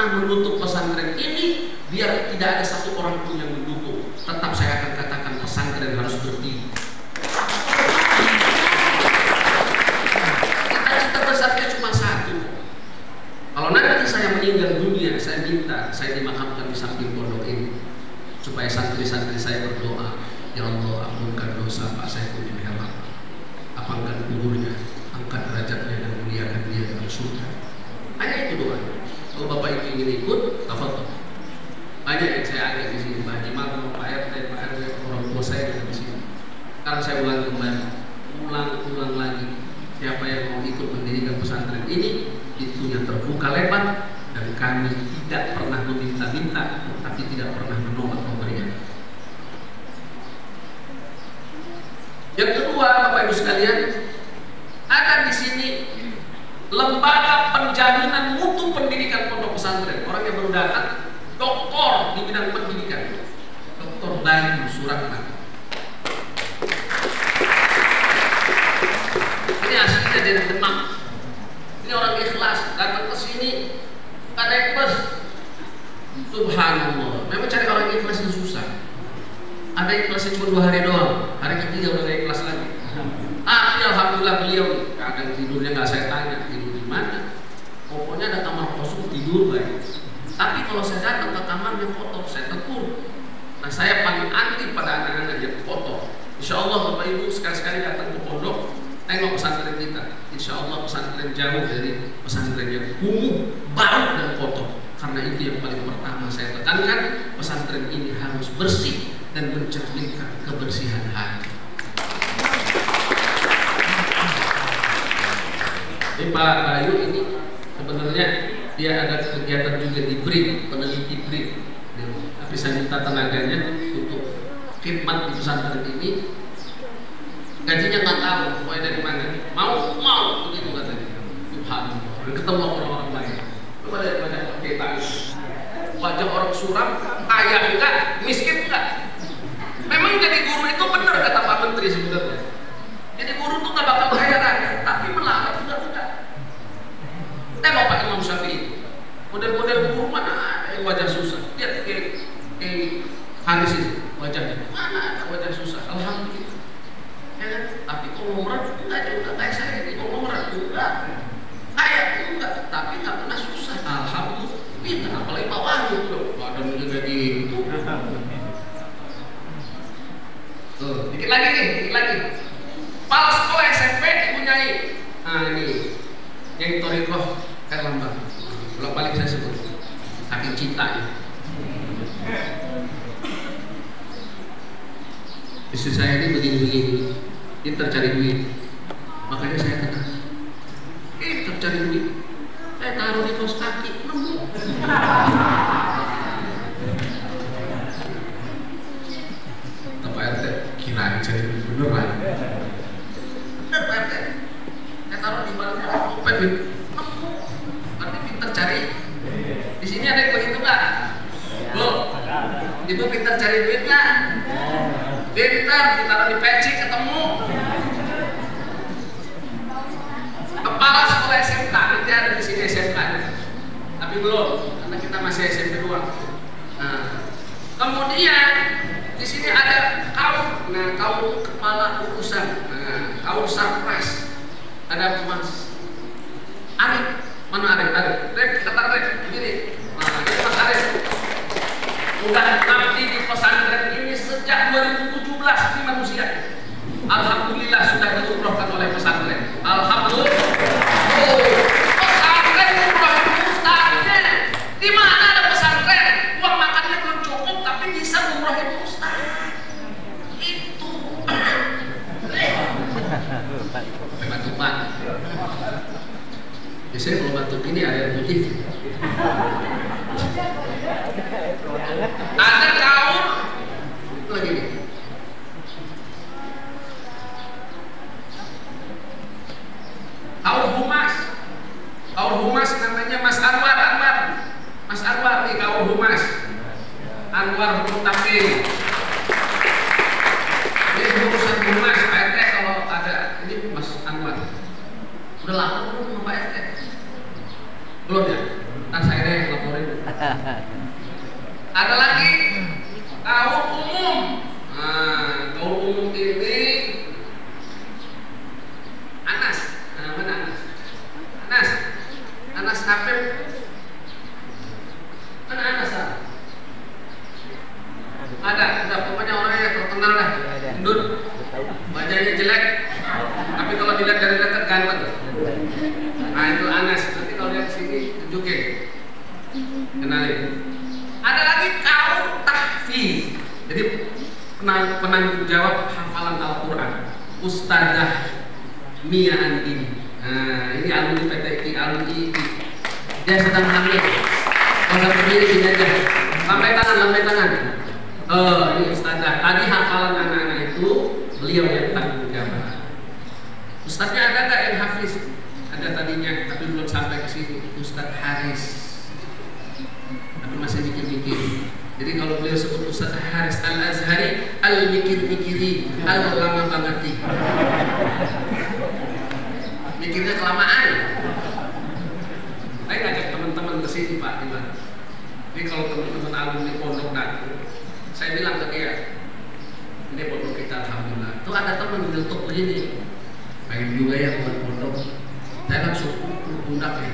pernah menutup pesantren ini biar tidak ada satu orang pun yang mendukung. Tetap saya akan katakan pesantren harus berdiri. Cita-cita besarnya cuma satu. Kalau nanti saya meninggal dunia, saya minta saya dimakamkan di samping pondok ini, supaya santri-santri saya berdoa, ya Allah ampunkan dosa Pak Saiful bin Helak, apangkan kuburnya, angkat derajatnya dan muliakan dia dalam surga. Hanya itu doa. Kalau Bapak Ibu ingin ikut, tafadhol. Banyak yang saya ada di sini, Pak Haji Magro, Pak RT, Pak RW, orang tua saya ada di sini. Sekarang saya ulang kembali, ulang lagi. Siapa yang mau ikut mendirikan pesantren ini, pintunya terbuka lebar dan kami tidak pernah meminta-minta, tapi tidak pernah menolak pemberian. Yang kedua, Bapak Ibu sekalian, ada di sini lembaga penjaminan mutu pendidikan pondok pesantren. Orang yang baru datang, doktor di bidang pendidikan, Dr. Bayu Suratman. Ini aslinya dari Demak. Ini orang ikhlas, datang ke sini bukan naik bus. Subhanallah, memang cari orang ikhlas itu susah. Ada ikhlasnya cuma 2 hari doang, hari ketiga udah gak ikhlas lagi. Tapi alhamdulillah beliau kadang tidurnya nggak saya tanya tidur di mana. Pokoknya ada kamar kosong tidur baik. Tapi kalau saya datang ke kamarnya kotor, saya tegur. Nah saya paling anti pada anak-anak yang kotor. Insya Allah Bapak Ibu sekali-sekali datang ke pondok, tengok pesantren kita. Insya Allah pesantren jauh dari pesantren yang kumuh, baru dan kotor. Karena itu yang paling pertama saya tekankan, pesantren ini harus bersih dan mencerminkan kebersihan hati. Ini Pak Bayu ini sebenarnya dia ada kegiatan juga di BRIN, peneliti BRIN. Tapi saya minta tenaganya untuk khidmat di pesantren ini. Gajinya nggak tahu, pokoknya dari mana. Mau begitu katanya. Subhanallah. Ketemu orang-orang lain. Coba lihat wajah kita. Wajah orang suram, kaya enggak, miskin enggak. Memang jadi guru itu benar kata Pak Menteri sebenarnya. Jadi guru itu nggak bakal kaya raya, tapi melarat budak-budak. Tengok Pak Imam Syafi'i, model-model guru mana ada yang wajah susah. Lihat kayak Haris itu wajahnya, mana ada wajah susah. Alhamdulillah. Ya kan? Tapi konglomerat enggak juga kayak saya ini, konglomerat juga kaya enggak, tapi nggak pernah susah. Alhamdulillah. Apalagi Pak Wahyu loh, badan juga gitu. Tuh, dikit lagi. Kepala sekolah SMP dipunyai. Nah ini yang Torikoh Erlambang. Kalau balik saya sebut saking cintanya. Istri saya ini begini-begini, dia tercari duit. Makanya saya kata, tercari duit. Saya taruh di kaos kaki, nemu. Pak RT kirain jadi beneran. Bener Pak RT. Saya taruh di balik dompet nemu. Berarti pintar cari. Di sini ada yang begitu nggak? Bu, ibu pintar cari duit nggak? Pintar, ditaruh di peci ketemu. Kepala sekolah SMK, nanti ada di sini SMK. Tapi belum, karena kita masih SMP doang. Nah, kemudian di sini ada kaum. Nah, kaum kepala urusan. Nah, kaum sarpras. Ada Mas Arif. Mana Arif? Rep, kata Rep. Begini. Nah, ini Mas Arif. Udah ngabdi di pesantren ini sejak 2017 ini manusia. Alhamdulillah sudah diumrohkan oleh pesantren. Alhamdulillah. Pesantren umroh ustaznya. Di mana ada pesantren? Uang makannya belum cukup tapi bisa umrohin ustaz. Itu. Batuk-batuk. Biasanya kalau batuk ini ada yang putih. Ada kaum lagi nih. Kaum humas namanya Mas Anwar. Mas Anwar nih kaum humas. Anwar Mutafil. Ini urusan humas Pak RT kalau ada ini Mas Anwar. Udah lama belum sama Pak RT? Belum ya? Nah saya yang laporin. Ada lagi kaum umum. Nah, kaum umum ini Anas. Nah, mana Anas? Anas Hafid. Mana Anas? Ada, pokoknya orangnya terkenal lah. Gendut, wajahnya jelek, tapi kalau dilihat dari dekat ganteng. Nah itu Anas. Nanti kalau lihat sini tunjukin, kenalin. Ada lagi kaum tahfiz. Jadi penanggung jawab hafalan Al-Quran, Ustazah Mia Andini. Nah ini alumni PTI, alumni IPI. Dia sedang hamil. Kalau berdiri sini aja. Lambai tangan. Ini Ustazah. Tadi hafalan anak-anak itu beliau yang tanggung jawab. Ustaznya ada nggak yang hafiz? Ada tadinya, tapi belum sampai ke sini. Ustaz Haris. Tapi masih mikir-mikir. Jadi kalau beliau sebut Ustaz Haris Al-Azhari, al-mikir-mikiri, al-lama-bangati. Mikirnya kelamaan. Saya ngajak teman-teman ke sini Pak Iwan. Ini kalau teman-teman alumni pondok datang, saya bilang ke dia, ini pondok kita alhamdulillah. Tuh ada teman nyetok begini, pengen juga ya buat pondok. Saya langsung pundak ya.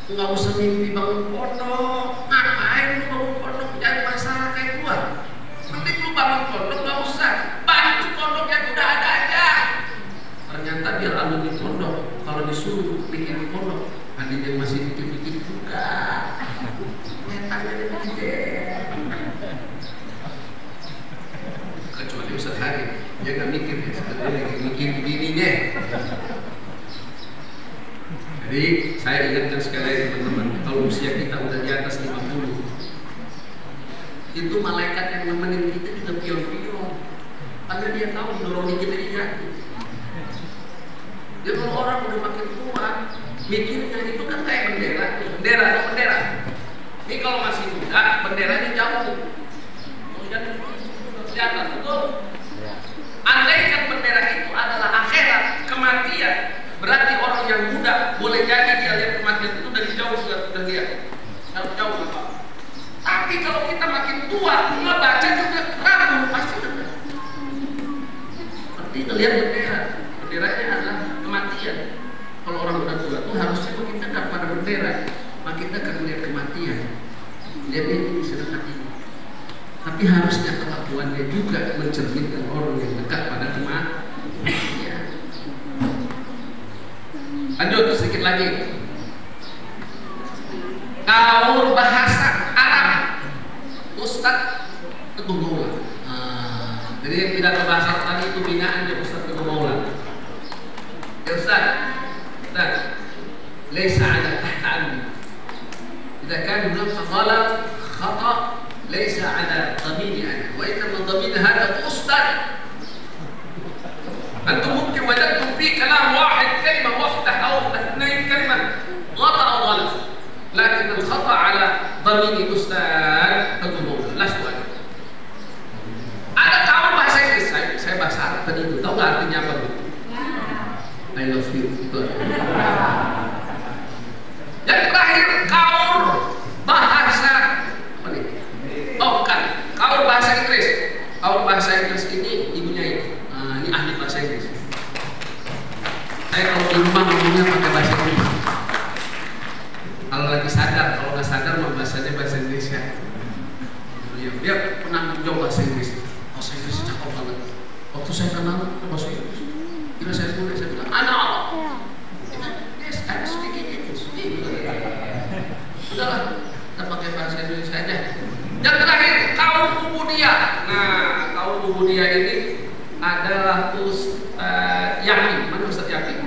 Nggak usah mimpi bangun pondok. Ngapain lu bangun pondok cari masalah kayak gua? Mending lu bangun pondok nggak usah. Bantu pondok yang udah ada aja. Ternyata dia alumni pondok. Kalau disuruh bikin pondok, ada yang masih bikin juga. Nyatanya dia bikin. Kecuali Ustaz Hari, dia nggak mikir ya. Sebetulnya mikir begininya. Jadi saya ingatkan sekali lagi teman-teman, kalau usia kita udah di atas 50, itu malaikat yang nemenin kita juga pion-pion, karena dia tahu mendorong kita di jatuh. Jadi kalau orang udah makin tua, mikirnya itu kan kayak bendera. Ini kalau masih muda, benderanya jauh, kelihatan betul. Andai kan bendera itu adalah akhirat, kematian, berarti orang yang muda boleh jadi dia lihat kematian itu dari jauh sudah lihat. Jauh apa? Tapi kalau kita makin tua, ngebaca juga ragu pasti benar. Seperti lihat bendera, benderanya adalah kematian. Kalau orang udah tua itu harusnya makin dekat pada bendera, makin dekat melihat kematian. Lihat ini sedekat ini. Tapi harusnya kelakuannya juga mencerminkan orang yang dekat pada kematian. Lanjut sedikit lagi. Kaul bahasa Arab, Ustaz Teguh Maula. Jadi yang tidak bahasa Arab tadi itu binaan dari Ustaz Teguh Maula. Ya Ustaz, laisa ada tahtaan. Jika kan hunaka ghalat, khata, laisa ada dhamini ana. Wa inna dhamini hada Ustaz. أنتم ممكن وجدتم في كلام واحد كلمة واحدة أو اثنين كلمة غلط أو غلط، لكن الخطأ على ضمير أستاذ تقول لا سؤال. Ada kaum bahasa Inggris, saya bahasa Arab tadi itu, tahu nggak artinya apa bu? I love you itu. Yang terakhir kaum bahasa apa nih? Oh bukan, kaum bahasa Inggris. Kaum bahasa Inggris ini ibunya itu. Ini ahli bahasa Inggris. Saya kalau di rumah ngomongnya pakai bahasa Inggris. Kalau lagi sadar, kalau nggak sadar mau bahasanya bahasa Indonesia. Dia pernah menjawab bahasa Inggris. Bahasa Inggris cakep banget. Waktu saya kenal bahasa Inggris, kira saya tulis, saya bilang, anak, yes, I'm speaking English. Sudahlah, kita pakai bahasa Indonesia aja. Yang terakhir, kaum ubudiyah. Nah, kaum ubudiyah ini adalah Ustaz Yapi. Mana Ustaz Yapi?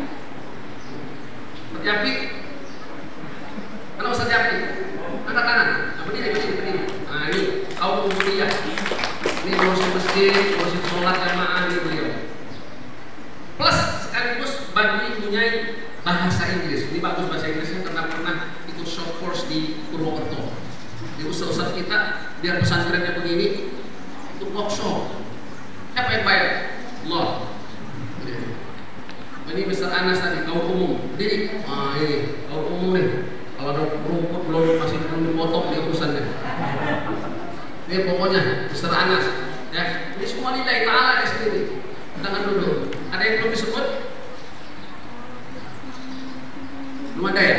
Ustaz Yapi? Mana Ustaz Yapi? Angkat tangan. Berdiri. Nah ini kaum ubudiyah. Ini ngurusin masjid, ngurusin sholat jamaah ini beliau. Plus sekaligus bagi punyai bahasa Inggris. Ini bagus bahasa Inggrisnya karena pernah ikut short course di Purwokerto. Di ustaz-ustaz kita biar pesantrennya begini untuk workshop. Siapa yang bayar? Allah. Ini Mr. Anas tadi, kaum umum. Jadi, ini kaum umum nih. Kalau ada pokoknya Ustaz Anas ya. Ini semua lillahi ta'ala di sini. Tangan dulu. Ada yang belum disebut? Belum ada ya?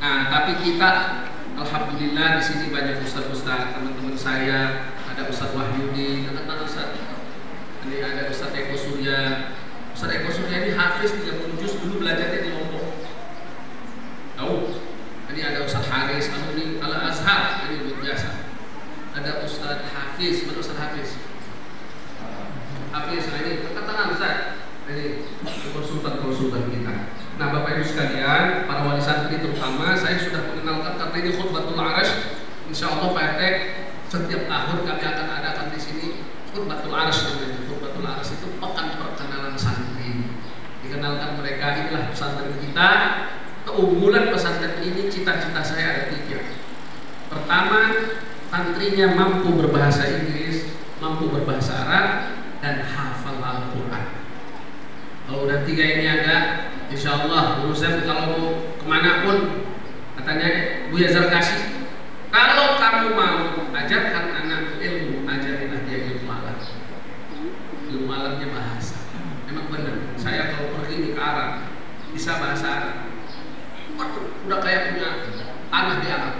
Nah, tapi kita alhamdulillah di sini banyak ustaz-ustaz, teman-teman saya, ada Ustaz Wahyudi, teman-teman Ustaz. Ini ada Ustaz Eko Surya. Ustaz Eko Surya ini hafiz 30 juz, dulu belajarnya di Lombok. Tahu? Ini ada Ustaz Haris Amuni Al-Azhar, ini luar biasa. Ada Ustaz Hafiz, mana Ustaz Hafiz? Hafiz, ini tangan Ustaz. Ini konsultan kita. Nah, Bapak Ibu sekalian, para wali santri terutama, saya sudah mengenalkan karena ini khutbatul arash. Insya Allah Pak RT setiap tahun kami akan adakan di sini khutbatul arash namanya. Khutbatul arash itu pekan perkenalan santri. Dikenalkan mereka, inilah pesantren kita. Keunggulan pesantren ini, cita-cita saya ada 3. Pertama, santrinya mampu berbahasa Inggris, mampu berbahasa Arab, dan hafal Al-Quran. Kalau udah 3 ini ada, insya Allah urusan kalau mau kemana pun, katanya Buya Zarkasi, kalau kamu mau ajarkan anak ilmu, ajarilah dia ilmu alat. Ilmu alatnya bahasa. Memang benar. Saya kalau pergi ke Arab bisa bahasa Arab. Waduh, udah kayak punya tanah di Arab.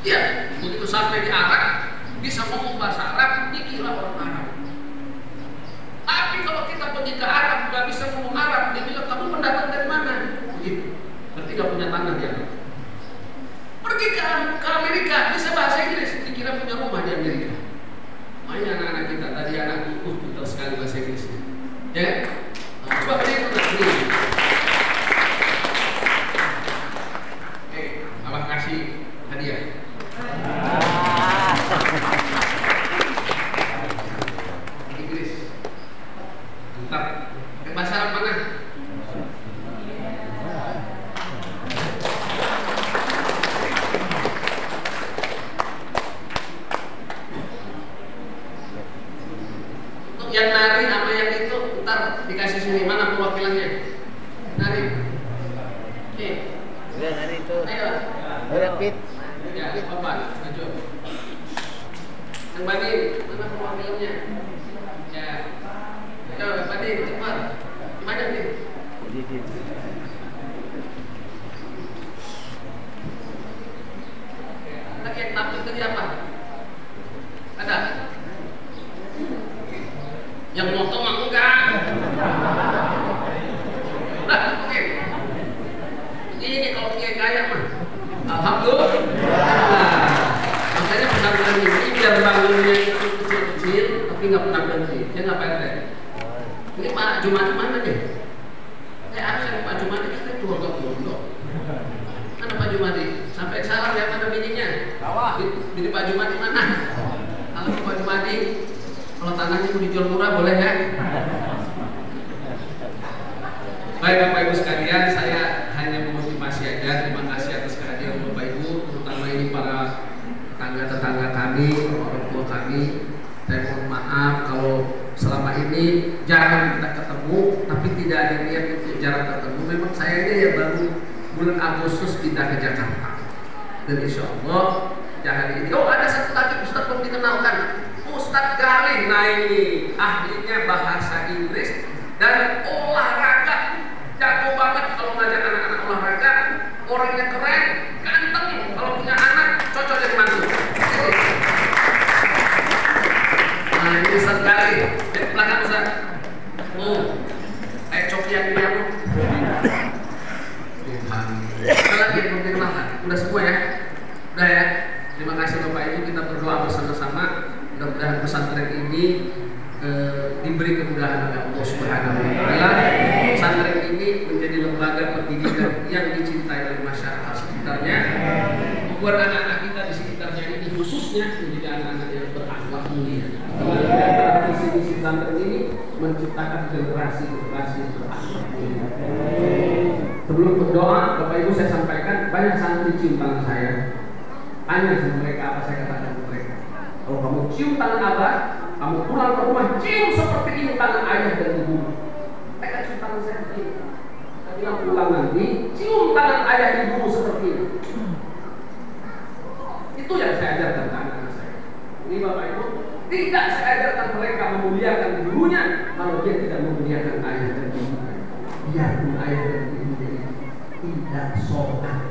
Iya, begitu sampai di Arab bisa ngomong bahasa Arab, dikira orang Arab. Tapi kalau kita pergi ke Arab nggak bisa ngomong Arab, dia bilang kamu pendatang dari mana? Begitu. Berarti nggak punya tanah di Arab. Pergi ke Amerika bisa bahasa Inggris, dikira punya rumah di Amerika. Makanya anak-anak kita tadi anakku pintar sekali bahasa Inggrisnya. Ya, coba beri itu nanti. Abang kasih hadiah. Inggris. Mantap. Bahasa Arab mana? Untuk yang nari sama yang itu, ntar dikasih sini. Mana perwakilannya? Nari. Oke. Udah nari itu. Ayo. Udah Pit. Ya, ini Bapak, maju. Yang Bani, mana perwakilannya? Ya. Ayo, Bani, cepat. Gimana nih? Lagi yang tampil tadi apa? Ada? Yang moto mah enggak. Udah, oke. Ini kalau dia kaya mah. Alhamdulillah. Makanya penampilan ini biar bangunnya itu kecil-kecil tapi nggak pernah berhenti. Dia nggak pendek. Ini Pak Jumadi mana deh? Saya absen Pak Jumadi kita keluarga pondok. Mana Pak Jumadi? Sampai salam ya mana bininya? Bini Pak Jumadi mana? Kalau Pak Jumadi, kalau tanahnya mau dijual murah boleh ya? Baik Bapak Ibu sekalian, saya hanya memotivasi aja. Terima kasih atas kehadiran Bapak Ibu, terutama ini para tetangga-tetangga kami, orang tua kami. Saya mohon maaf kalau selama ini jarang kita ketemu, tapi tidak ada niat untuk jarang ketemu. Memang saya ini ya baru bulan Agustus pindah ke Jakarta. Dan insya Allah hari ini, oh ada satu lagi Ustadz belum dikenalkan, Ustadz Galih. Nah ini ahlinya bahasa Inggris dan olahraga. Jago banget kalau ngajak anak-anak olahraga, orangnya keren, ganteng. Kalau punya anak, cocok jadi mantu. Nah ini Ustaz Galih, di belakang Ustaz. Oh, kayak coki yang dia mau. Ada lagi yang belum dikenalkan? Udah semua ya? Udah ya? Terima kasih Bapak Ibu, kita berdoa bersama-sama. Mudah-mudahan pesantren ini diberi kemudahan oleh Allah Subhanahu wa Ta'ala. Pesantren ini menjadi lembaga pendidikan yang dicintai oleh masyarakat sekitarnya, membuat anak-anak kita di sekitarnya ini khususnya menjadi anak-anak yang berakhlak mulia. Visi pesantren ini menciptakan generasi-generasi yang berakhlak mulia. Sebelum berdoa, Bapak Ibu saya sampaikan, banyak santri cium tangan saya. Tanya sama mereka apa saya katakan ke mereka. Kalau kamu cium tangan Abah, kamu pulang ke rumah cium seperti ini tangan ayah dan ibu. Mereka cium tangan saya begini. Saya bilang pulang nanti cium tangan ayah ibu seperti ini. Itu yang saya ajarkan ke anak-anak saya. Ini Bapak Ibu Tidak saya ajarkan mereka memuliakan gurunya kalau dia tidak memuliakan ayah dan ibunya. Biarpun ayah dan ibunya tidak sholat.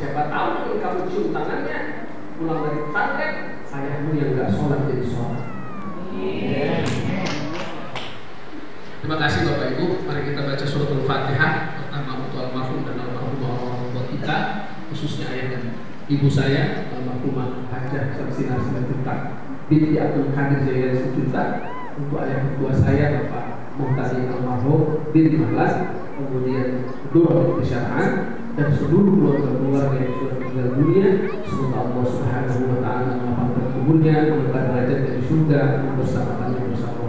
Siapa tahu kalau kamu cium tangannya pulang dari pesantren, ayahmu yang nggak sholat jadi sholat. Terima kasih Bapak Ibu. Mari kita baca surat Al-Fatihah. Pertama untuk almarhum dan almarhumah orang kita, khususnya ayah dan ibu saya, almarhumah Hajah Samsinah Simanjuntak binti Abdul Qadir Jaya Simanjuntak. Untuk ayah kedua saya Bapak Muhtadi almarhum bin Mahlas, kemudian Dura binti Syar'an, dan seluruh keluarga yang sudah meninggal dunia. Semoga Allah Subhanahu wa taala melapangkan kuburnya, mengangkat derajatnya di surga bersama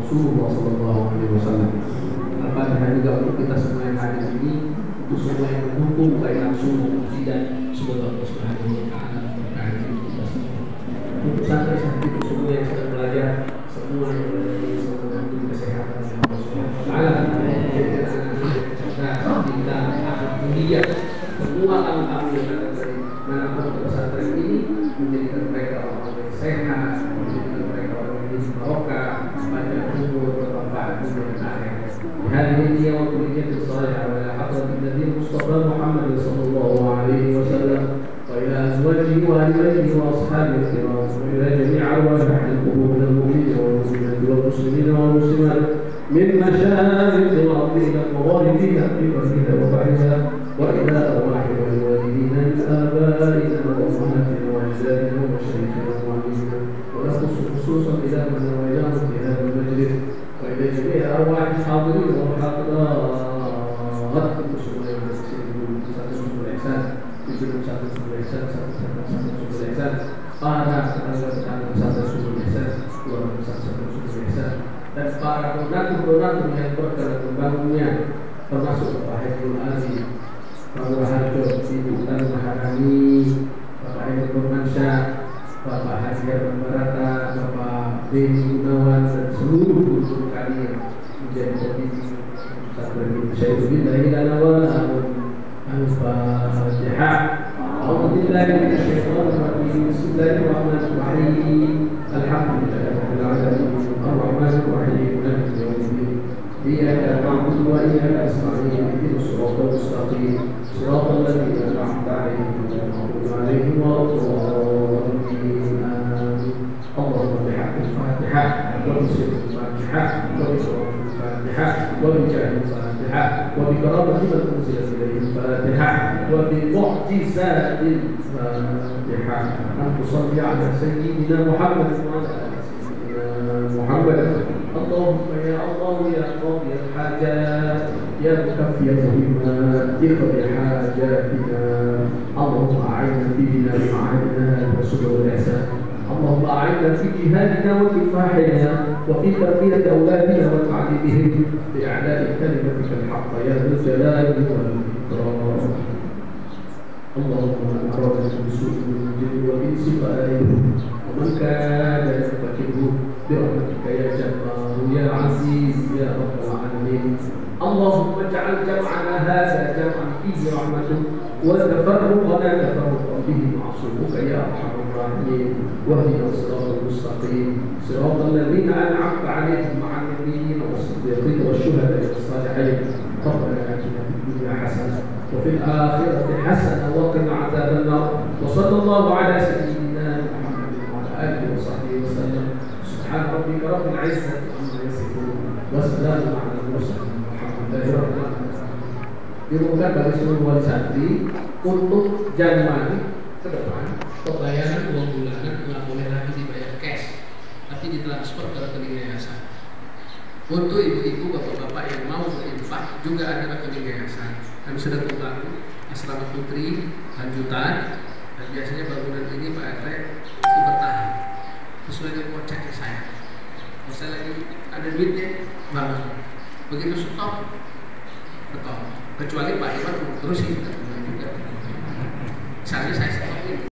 Rasulullah sallallahu alaihi wasallam. Al-Fatihah juga untuk kita semua yang hadir ini, untuk semua yang mendukung baik langsung maupun tidak. Semoga Allah Subhanahu wa taala memberkati kita semua. Untuk santri-santri semua yang sedang belajar, semua yang berada semoga diberi kesehatan oleh Allah Subhanahu wa taala. Kita akan melihat semua tamu-tamu yang datang dari manapun ke pesantren ini, menjadikan mereka orang yang sehat, menjadikan mereka orang yang barokah, panjang umur, bermanfaat dunia dan akhirat. هذه هي وكلية الصالحة وعلى حضرة النبي المصطفى محمد صلى الله عليه وسلم وإلى أزواجه وأهل بيته وأصحابه الكرام وإلى جميع أرواح أهل القبور من المؤمنين والمؤمنات والمسلمين والمسلمات من مشارق الأرض إلى مغاربها في برها وبحرها وإلى أرواح والوالدين الآبائنا وأمهاتنا وأجدادنا ومشايخنا ومعلمينا ونخص خصوصا إلى من نويناه في هذا المجلس وإلى جميع أرواح الحاضرين والحاضرات المسلمين والمسلمين سبحانه الإحسان بجنوب سبحانه الإحسان سبحانه الإحسان para pesantren Subul Ihsan, keluarga pesantren Subul Ihsan, dan para donatur-donatur yang bergerak membangunnya, termasuk Bapak Hairul Ali, Pak Raharjo, Ibu Tan Maharani, Bapak Hairul Nurmansyah, Bapak Hajar Barata, Bapak Beni Gunawan, dan seluruh guru kami yang menjadi pemimpin pesantren Syaikhulillah lana wa lahum. Al-Fatihah. أعوذ بالله من الشيطان الرجيم بسم الله الرحمن الرحيم الحمد لله رب العالمين الرحمن الرحيم مالك يوم الدين إياك نعبد وإياك نستعين اهدنا الصراط المستقيم صراط الذين أنعمت عليهم غير المغضوب عليهم ولا الضالين آمين اللهم بحق الفاتحة وبسر الفاتحة وبسرعة الفاتحة وبجاه الفاتحة وبكرامة من أنزلت إليه الفاتحة وبمعجزات الفاتحة أن تصلي على سيدنا محمد وعلى آل سيدنا محمد. اللهم يا الله يا قاضي الحاجات يا مكفي الظلمات اقض حاجاتنا. اللهم أعنا في بناء معادنا وسبل الإحسان. اللهم أعنا في جهادنا وكفاحنا وفي تربية أولادنا وتعليمهم بإعلاء كلمتك الحق يا ذا الجلال والإكرام. اللهم من أراد بسوء من الجن والإنس فآله ومن كان يفكره برحمتك يا جبار يا عزيز يا رب العالمين. اللهم اجعل جمعنا هذا جمعا فيه رحمتك وتفرقنا تفرقا به معصومك يا أرحم الراحمين. واهدنا الصراط المستقيم صراط الذين أنعمت عليهم مع النبيين والصديقين والشهداء والصالحين. ربنا آتنا في الدنيا حسنة وفي الآخرة حسنة وقنا عذاب النار. وصلى الله على سيدنا محمد وعلى آله وصحبه وسلم. سبحان ربك رب العزة عما يصفون وسلام على المرسلين والحمد لله رب العالمين. Diumumkan bagi seluruh wali santri untuk Januari ke depan pembayaran uang bulanan nggak boleh lagi dibayar cash, tapi ditransfer ke rekening yayasan. Untuk ibu-ibu, bapak-bapak yang mau berinfak juga ada rekening yayasan. Kami sudah membangun asrama putri lanjutan, dan biasanya bangunan ini Pak RT itu bertahan sesuai dengan kocek saya. Kalau saya lagi ada duitnya bangun, begitu stop betul. Kecuali Pak Iwan terusin juga. Misalnya saya